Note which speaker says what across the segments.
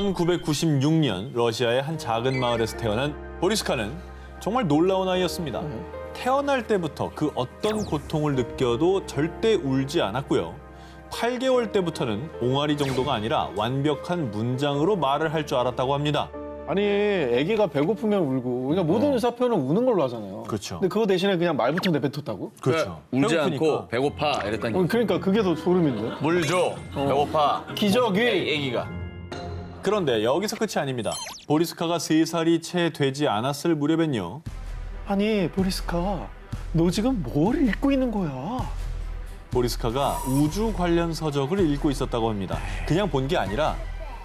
Speaker 1: 1996년 러시아의 한 작은 마을에서 태어난 보리스카는 정말 놀라운 아이였습니다. 태어날 때부터 그 어떤 고통을 느껴도 절대 울지 않았고요. 8개월 때부터는 옹알이 정도가 아니라 완벽한 문장으로 말을 할 줄 알았다고 합니다.
Speaker 2: 아니 아기가 배고프면 울고 그러니까 모든 의사표현은 우는 걸로 하잖아요.
Speaker 1: 그렇죠.
Speaker 2: 근데 그거 대신에 그냥 말부터 내뱉었다고?
Speaker 1: 그렇죠.
Speaker 3: 울지
Speaker 1: 배고프니까.
Speaker 3: 않고 배고파 이랬다니.
Speaker 2: 그러니까 그게 더 소름인데.
Speaker 3: 물 줘. 배고파.
Speaker 2: 기적이.
Speaker 3: 애기가.
Speaker 1: 그런데 여기서 끝이 아닙니다. 보리스카가 3살이 채 되지 않았을 무렵엔요.
Speaker 2: 아니 보리스카 너 지금 뭘 읽고 있는 거야?
Speaker 1: 보리스카가 우주 관련 서적을 읽고 있었다고 합니다. 그냥 본 게 아니라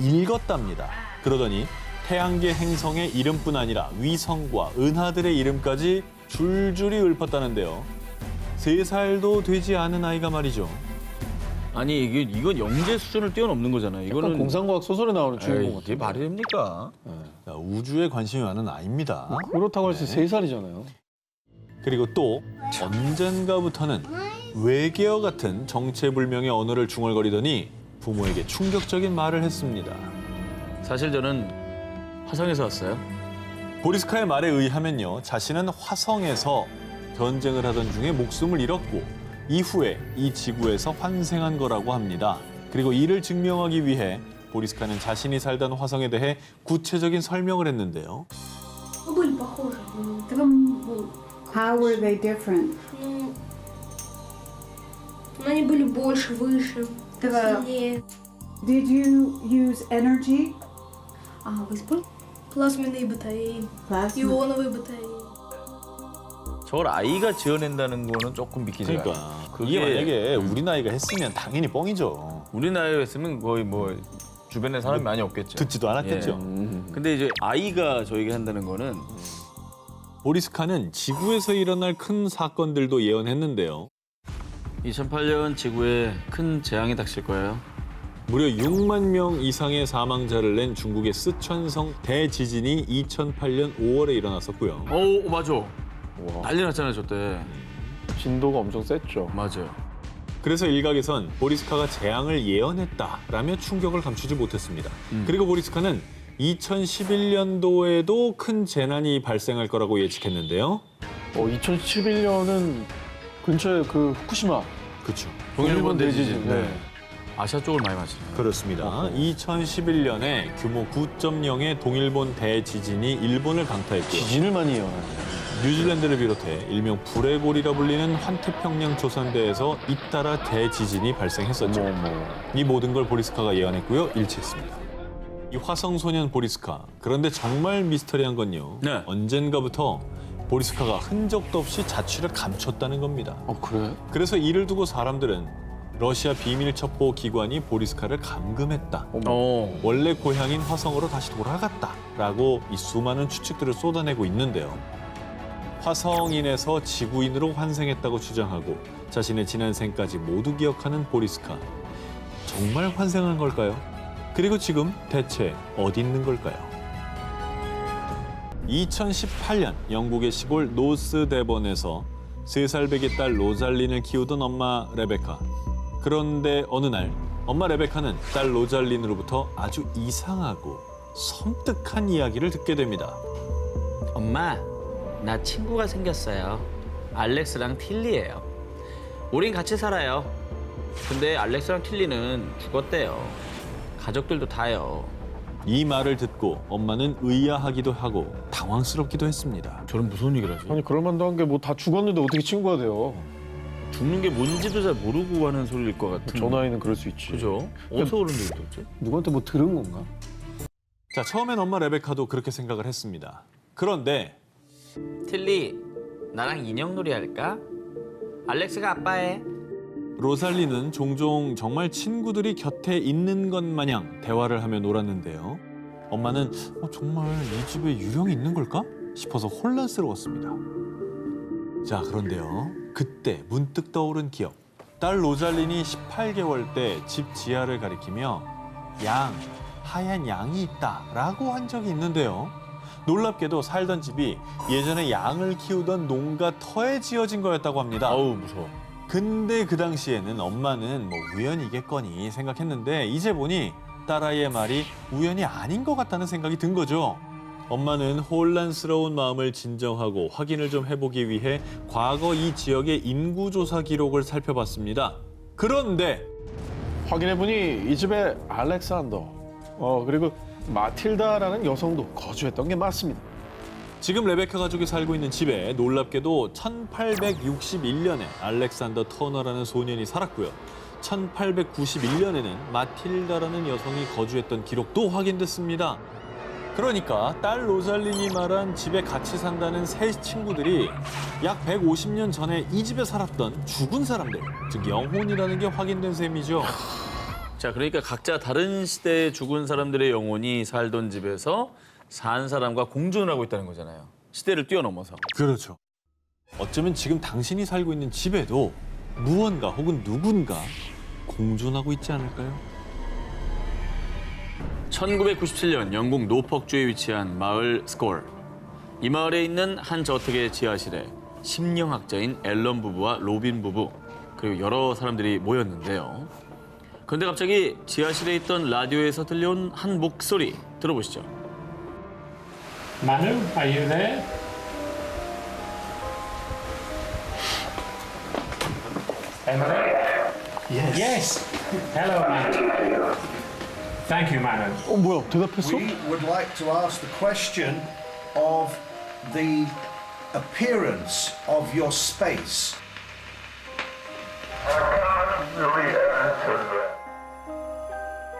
Speaker 1: 읽었답니다. 그러더니 태양계 행성의 이름뿐 아니라 위성과 은하들의 이름까지 줄줄이 읊었다는데요. 3살도 되지 않은 아이가 말이죠.
Speaker 3: 아니 이건 영재 수준을 뛰어넘는 거잖아요.
Speaker 2: 약간
Speaker 3: 이거는
Speaker 2: 공상과학 소설에 나오는 주인공
Speaker 3: 에이, 이게
Speaker 2: 같은.
Speaker 3: 말이 됩니까?
Speaker 1: 자, 우주에 관심이 많은 아이입니다.
Speaker 2: 그렇다고 해서 3살이잖아요.
Speaker 1: 그리고 또 언젠가부터는 외계어 같은 정체불명의 언어를 중얼거리더니 부모에게 충격적인 말을 했습니다.
Speaker 3: 사실 저는 화성에서 왔어요.
Speaker 1: 보리스카의 말에 의하면요, 자신은 화성에서 전쟁을 하던 중에 목숨을 잃었고 이후에 이 지구에서 환생한 거라고 합니다. 그리고 이를 증명하기 위해 보리스카는 자신이 살던 화성에 대해 구체적인 설명을 했는데요.
Speaker 4: Ну, были похожи. Ну,
Speaker 5: How were they different?
Speaker 4: ну, они были больше, выше,
Speaker 5: Да.
Speaker 4: сильнее.
Speaker 5: Did you use energy?
Speaker 4: Выспал? Плазменные батареи,
Speaker 5: Plasma.
Speaker 4: ионовые батареи.
Speaker 3: 저걸 아이가 지어낸다는 거는 조금 믿기지가 않아요.
Speaker 1: 그러니까 이게 만약에 우리 나이가 했으면 당연히 뻥이죠.
Speaker 3: 우리 나이에 했으면 거의 뭐 주변에 사람이 많이 없겠죠.
Speaker 1: 듣지도 않았겠죠.
Speaker 3: 예. 근데 이제 아이가 저에게 한다는 거는
Speaker 1: 보리스카는 지구에서 일어날 큰 사건들도 예언했는데요.
Speaker 3: 2008년 지구에 큰 재앙이 닥칠 거예요.
Speaker 1: 무려 6만 명 이상의 사망자를 낸 중국의 쓰촨성 대지진이 2008년 5월에 일어났었고요.
Speaker 3: 오 맞아. 난리 났잖아요 저 때.
Speaker 2: 진도가 엄청 셌죠.
Speaker 3: 맞아요.
Speaker 1: 그래서 일각에선 보리스카가 재앙을 예언했다라며 충격을 감추지 못했습니다. 그리고 보리스카는 2011년도에도 큰 재난이 발생할 거라고 예측했는데요.
Speaker 2: 2011년은 근처에 그 후쿠시마
Speaker 1: 그렇죠.
Speaker 3: 동일본 대지진.
Speaker 2: 네.
Speaker 3: 아시아 쪽을 많이 맞추네요.
Speaker 1: 그렇습니다. 2011년에 규모 9.0의 동일본 대지진이 일본을 강타했고요.
Speaker 2: 지진을 많이 예언하네.
Speaker 1: 뉴질랜드를 비롯해 일명 불의골이라 불리는 환태평양 조선대에서 잇따라 대지진이 발생했었죠. 이 모든 걸 보리스카가 예언했고요. 일치했습니다. 이 화성소년 보리스카. 그런데 정말 미스터리한 건요.
Speaker 3: 네.
Speaker 1: 언젠가부터 보리스카가 흔적도 없이 자취를 감췄다는 겁니다.
Speaker 2: 그래?
Speaker 1: 그래서 이를 두고 사람들은 러시아 비밀첩보 기관이 보리스카를 감금했다. 원래 고향인 화성으로 다시 돌아갔다라고 이 수많은 추측들을 쏟아내고 있는데요. 화성인에서 지구인으로 환생했다고 주장하고 자신의 지난 생까지 모두 기억하는 보리스카. 정말 환생한 걸까요? 그리고 지금 대체 어디 있는 걸까요? 2018년 영국의 시골 노스 데번에서 3살 배기 딸 로잘린을 키우던 엄마 레베카. 그런데 어느 날 엄마 레베카는 딸 로잘린으로부터 아주 이상하고 섬뜩한 이야기를 듣게 됩니다.
Speaker 6: 엄마, 나 친구가 생겼어요. 알렉스랑 틸리예요. 우린 같이 살아요. 근데 알렉스랑 틸리는 죽었대요. 가족들도 다요.
Speaker 1: 이 말을 듣고 엄마는 의아하기도 하고 당황스럽기도 했습니다.
Speaker 3: 저는 무서운 얘기를 하지.
Speaker 2: 아니 그럴 만도 한 게 뭐 다 죽었는데 어떻게 친구가 돼요?
Speaker 3: 죽는 게 뭔지도 잘 모르고 하는 소리일 것 같은.
Speaker 2: 저 나이는 그럴 수 있지.
Speaker 3: 그죠? 어디서 그런 얘기 들었지?
Speaker 2: 누구한테 뭐 들은 건가?
Speaker 1: 자, 처음엔 엄마 레베카도 그렇게 생각을 했습니다. 그런데
Speaker 6: 틸리, 나랑 인형놀이 할까? 알렉스가 아빠해.
Speaker 1: 로살리는 종종 정말 친구들이 곁에 있는 것 마냥 대화를 하며 놀았는데요. 엄마는 정말 이 집에 유령이 있는 걸까 싶어서 혼란스러웠습니다. 자, 그런데요. 그때 문득 떠오른 기억. 딸 로잘린이 18개월 때 집 지하를 가리키며 하얀 양이 있다라고 한 적이 있는데요. 놀랍게도 살던 집이 예전에 양을 키우던 농가 터에 지어진 거였다고 합니다.
Speaker 3: 아우 무서워.
Speaker 1: 근데 그 당시에는 엄마는 뭐 우연이겠거니 생각했는데 이제 보니 딸아이의 말이 우연이 아닌 것 같다는 생각이 든 거죠. 엄마는 혼란스러운 마음을 진정하고 확인을 좀 해보기 위해 과거 이 지역의 인구조사 기록을 살펴봤습니다. 그런데
Speaker 2: 확인해보니 이 집에 알렉산더, 그리고 마틸다라는 여성도 거주했던 게 맞습니다.
Speaker 1: 지금 레베카 가족이 살고 있는 집에 놀랍게도 1861년에 알렉산더 터너라는 소년이 살았고요. 1891년에는 마틸다라는 여성이 거주했던 기록도 확인됐습니다. 그러니까 딸 로잘린이 말한 집에 같이 산다는 세 친구들이 약 150년 전에 이 집에 살았던 죽은 사람들, 즉 영혼이라는 게 확인된 셈이죠.
Speaker 3: 자, 그러니까 각자 다른 시대에 죽은 사람들의 영혼이 살던 집에서 산 사람과 공존을 하고 있다는 거잖아요. 시대를 뛰어넘어서.
Speaker 1: 그렇죠. 어쩌면 지금 당신이 살고 있는 집에도 무언가 혹은 누군가 공존하고 있지 않을까요?
Speaker 3: 1997년 영국 노퍽주에 위치한 마을 스콜. 이 마을에 있는 한 저택의 지하실에 심령학자인 앨런 부부와 로빈 부부 그리고 여러 사람들이 모였는데요. 그런데 갑자기 지하실에 있던 라디오에서 들려온 한 목소리 들어보시죠.
Speaker 7: Manu, are you there? Emily? Yes. Hello, Manu. Thank you, Manu.
Speaker 2: 뭐야, 대답했어?
Speaker 8: We would like to ask the question of the appearance of your space.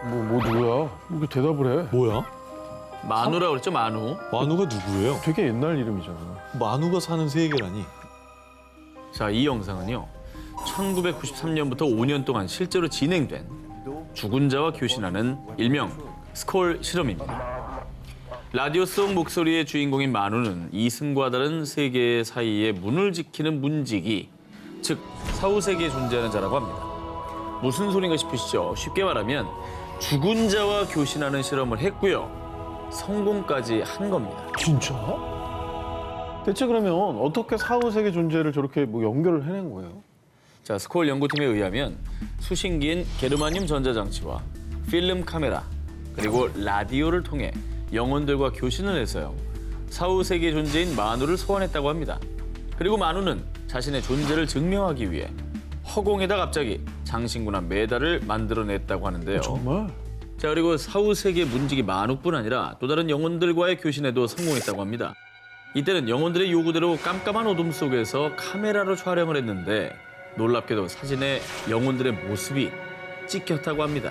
Speaker 2: 뭐 누구야? 이렇게 대답을 해.
Speaker 1: 뭐야?
Speaker 3: 마누라고 그랬죠, 마누.
Speaker 1: 마누가 누구예요?
Speaker 2: 되게 옛날 이름이잖아.
Speaker 1: 마누가 사는 세계라니.
Speaker 3: 자, 이 영상은요. 1993년부터 5년 동안 실제로 진행된 죽은 자와 교신하는 일명 스콜 실험입니다. 라디오 속 목소리의 주인공인 마누는 이승과 다른 세계 사이의 문을 지키는 문지기, 즉 사후세계에 존재하는 자라고 합니다. 무슨 소린가 싶으시죠? 쉽게 말하면 죽은 자와 교신하는 실험을 했고요. 성공까지 한 겁니다.
Speaker 2: 진짜? 대체 그러면 어떻게 사후세계 존재를 저렇게 뭐 연결을 해낸 거예요?
Speaker 3: 자, 스콜 연구팀에 의하면 수신기인 게르마늄 전자장치와 필름 카메라 그리고 라디오를 통해 영혼들과 교신을 해서요. 사후세계 존재인 마누를 소환했다고 합니다. 그리고 마누는 자신의 존재를 증명하기 위해 허공에다 갑자기 장신구나 메달을 만들어냈다고 하는데요.
Speaker 2: 정말?
Speaker 3: 자, 그리고 사후세계 문지기 마누뿐 아니라 또 다른 영혼들과의 교신에도 성공했다고 합니다. 이때는 영혼들의 요구대로 깜깜한 어둠 속에서 카메라로 촬영을 했는데 놀랍게도 사진에 영혼들의 모습이 찍혔다고 합니다.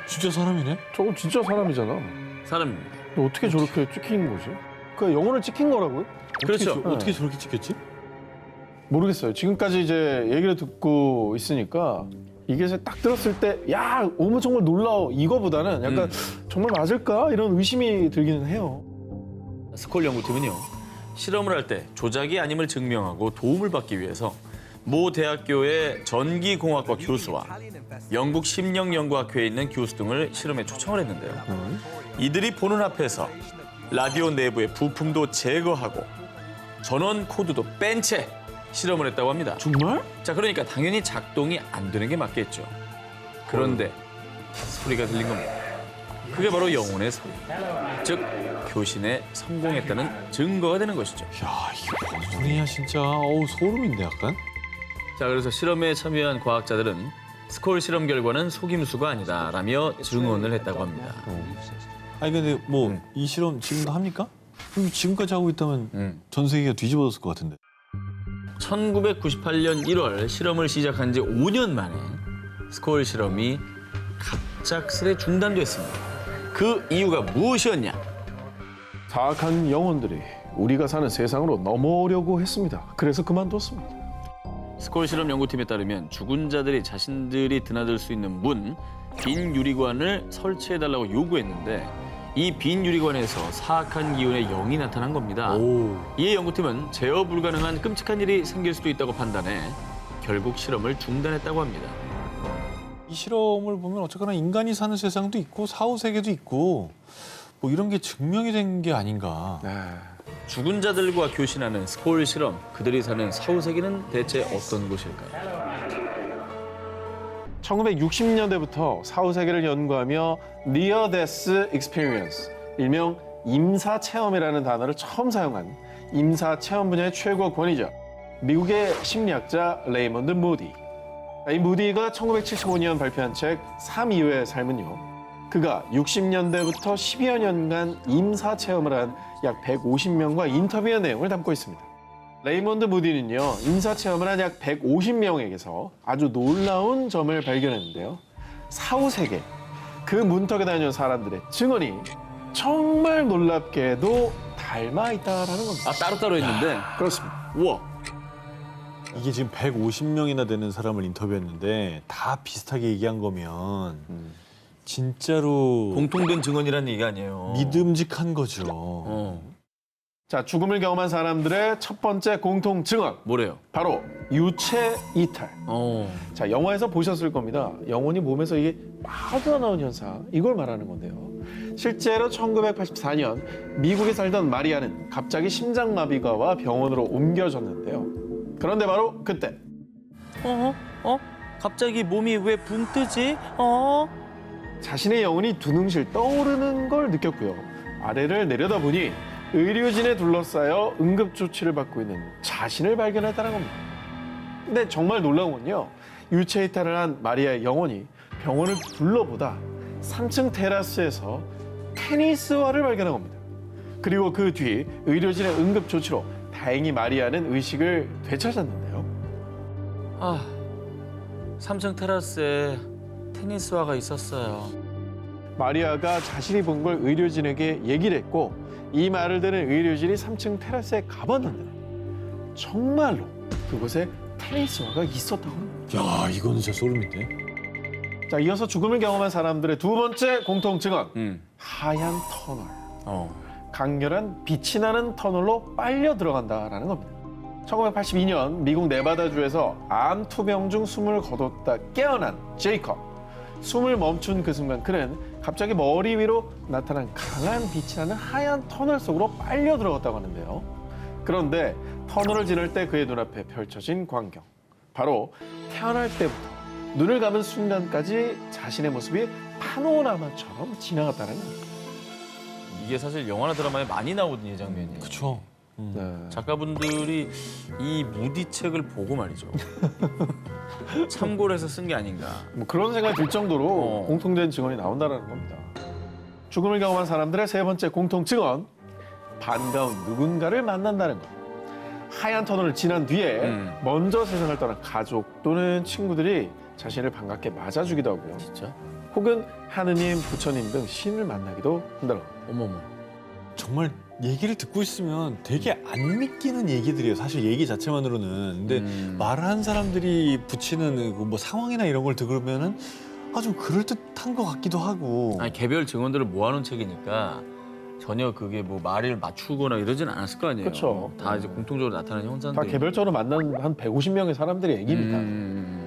Speaker 1: 진짜 사람이네?
Speaker 2: 저건 진짜 사람이잖아.
Speaker 3: 사람입니다.
Speaker 2: 근데 어떻게 저렇게 찍힌 거지? 그 영혼을 찍힌 거라고요?
Speaker 3: 그렇죠.
Speaker 1: 어떻게 저렇게 찍혔지?
Speaker 2: 모르겠어요. 지금까지 이제 얘기를 듣고 있으니까 이게 딱 들었을 때 야, 어머 정말 놀라워 이거보다는 약간 정말 맞을까? 이런 의심이 들기는 해요.
Speaker 3: 스콜 연구팀은요. 실험을 할 때 조작이 아님을 증명하고 도움을 받기 위해서 모 대학교의 전기공학과 교수와 영국 심령연구학회에 있는 교수 등을 실험에 초청을 했는데요. 이들이 보는 앞에서 라디오 내부의 부품도 제거하고 전원 코드도 뺀 채 실험을 했다고 합니다.
Speaker 2: 정말?
Speaker 3: 자, 그러니까 당연히 작동이 안 되는 게 맞겠죠. 그런데 소리가 들린 겁니다. 그게 바로 영혼의 소리. 즉, 교신에 성공했다는 증거가 되는 것이죠.
Speaker 1: 야, 이게 뭔 소리야 진짜. 어우, 소름인데 약간.
Speaker 3: 자, 그래서 실험에 참여한 과학자들은 스콜 실험 결과는 속임수가 아니다라며 증언을 했다고 합니다.
Speaker 1: 아니 근데 뭐 이 실험 지금도 합니까? 그럼 지금까지 하고 있다면 전 세계가 뒤집어졌을 것 같은데.
Speaker 3: 1998년 1월 실험을 시작한 지 5년 만에 스콜 실험이 갑작스레 중단됐습니다. 그 이유가 무엇이었냐?
Speaker 2: 사악한 영혼들이 우리가 사는 세상으로 넘어오려고 했습니다. 그래서 그만뒀습니다.
Speaker 3: 스콜 실험 연구팀에 따르면 죽은 자들이 자신들이 드나들 수 있는 문, 빈 유리관을 설치해달라고 요구했는데 이 빈 유리관에서 사악한 기운의 영이 나타난 겁니다. 이에 연구팀은 제어 불가능한 끔찍한 일이 생길 수도 있다고 판단해 결국 실험을 중단했다고 합니다.
Speaker 1: 이 실험을 보면 어쨌거나 인간이 사는 세상도 있고 사후 세계도 있고 뭐 이런 게 증명이 된 게 아닌가.
Speaker 3: 죽은 자들과 교신하는 스콜 실험, 그들이 사는 사후 세계는 대체 어떤 곳일까요?
Speaker 2: 1960년대부터 사후 세계를 연구하며 Near Death Experience, 일명 임사 체험이라는 단어를 처음 사용한 임사 체험 분야의 최고 권위자, 미국의 심리학자 레이먼드 무디. 이 무디가 1975년 발표한 책 3 이후의 삶은요. 그가 60년대부터 10여 년간 임사 체험을 한 약 150명과 인터뷰한 내용을 담고 있습니다. 레이먼드 무디는요, 임사 체험을 한 약 150명에게서 아주 놀라운 점을 발견했는데요. 사후 세계, 그 문턱에 다녀온 사람들의 증언이 정말 놀랍게도 닮아 있다라는 겁니다.
Speaker 3: 아 따로따로 했는데.
Speaker 2: 그렇습니다.
Speaker 3: 우와.
Speaker 1: 이게 지금 150명이나 되는 사람을 인터뷰했는데 다 비슷하게 얘기한 거면 진짜로
Speaker 3: 공통된 증언이라는 얘기 아니에요.
Speaker 1: 믿음직한 거죠.
Speaker 2: 자, 죽음을 경험한 사람들의 첫 번째 공통 증언,
Speaker 3: 뭐래요?
Speaker 2: 바로 유체 이탈. 자, 영화에서 보셨을 겁니다. 영혼이 몸에서 이게 빠져나온 현상, 이걸 말하는 건데요. 실제로 1984년 미국에 살던 마리아는 갑자기 심장마비가 와 병원으로 옮겨졌는데요. 그런데 바로 그때
Speaker 6: 갑자기 몸이 왜 붕 뜨지?
Speaker 2: 자신의 영혼이 두둥실 떠오르는 걸 느꼈고요. 아래를 내려다보니 의료진에 둘러싸여 응급조치를 받고 있는 자신을 발견했다는 겁니다. 근데 정말 놀라운 건요. 유체 이탈을 한 마리아의 영혼이 병원을 둘러보다 3층 테라스에서 테니스화를 발견한 겁니다. 그리고 그 뒤 의료진의 응급조치로 다행히 마리아는 의식을 되찾았는데요.
Speaker 6: 3층 테라스에 테니스화가 있었어요.
Speaker 2: 마리아가 자신이 본 걸 의료진에게 얘기를 했고 이 말을 들은 의료진이 3층 테라스에 가봤는데 정말로 그곳에 테니스화가 있었다고 합니다.
Speaker 1: 야, 이거는 진짜 소름인데.
Speaker 2: 자, 이어서 죽음을 경험한 사람들의 두 번째 공통 증언. 하얀 터널. 강렬한 빛이 나는 터널로 빨려 들어간다라는 겁니다. 1982년 미국 네바다주에서 암 투병 중 숨을 거뒀다 깨어난 제이컵. 숨을 멈춘 그 순간 그는 갑자기 머리 위로 나타난 강한 빛이 나는 하얀 터널 속으로 빨려 들어갔다고 하는데요. 그런데 터널을 지날 때 그의 눈앞에 펼쳐진 광경. 바로 태어날 때부터 눈을 감은 순간까지 자신의 모습이 파노라마처럼 지나갔다는 겁니다.
Speaker 3: 이게 사실 영화나 드라마에 많이 나오던 이 장면이에요.
Speaker 1: 그렇죠.
Speaker 2: 네.
Speaker 3: 작가분들이 이 무디 책을 보고 말이죠. 참고를 해서 쓴 게 아닌가.
Speaker 2: 뭐 그런 생각이 들 정도로 공통된 증언이 나온다는 겁니다. 죽음을 경험한 사람들의 세 번째 공통 증언. 반가운 누군가를 만난다는 것. 하얀 터널을 지난 뒤에 먼저 세상을 떠난 가족 또는 친구들이 자신을 반갑게 맞아주기도 하고요.
Speaker 3: 진짜?
Speaker 2: 혹은 하느님, 부처님 등 신을 만나기도 한다는 겁니다.
Speaker 3: 어머머.
Speaker 1: 정말 얘기를 듣고 있으면 되게 안 믿기는 얘기들이에요. 사실 얘기 자체만으로는. 근데 말한 사람들이 붙이는 그 뭐 상황이나 이런 걸 들으면은 좀 그럴듯한 것 같기도 하고.
Speaker 3: 아니 개별 증언들을 모아놓은 책이니까 전혀 그게 뭐 말을 맞추거나 이러진 않았을 거 아니에요.
Speaker 2: 그렇죠.
Speaker 3: 다 이제 공통적으로 나타나는 형상들.
Speaker 2: 다 개별적으로 만난 한 150명의 사람들의 얘기입니다.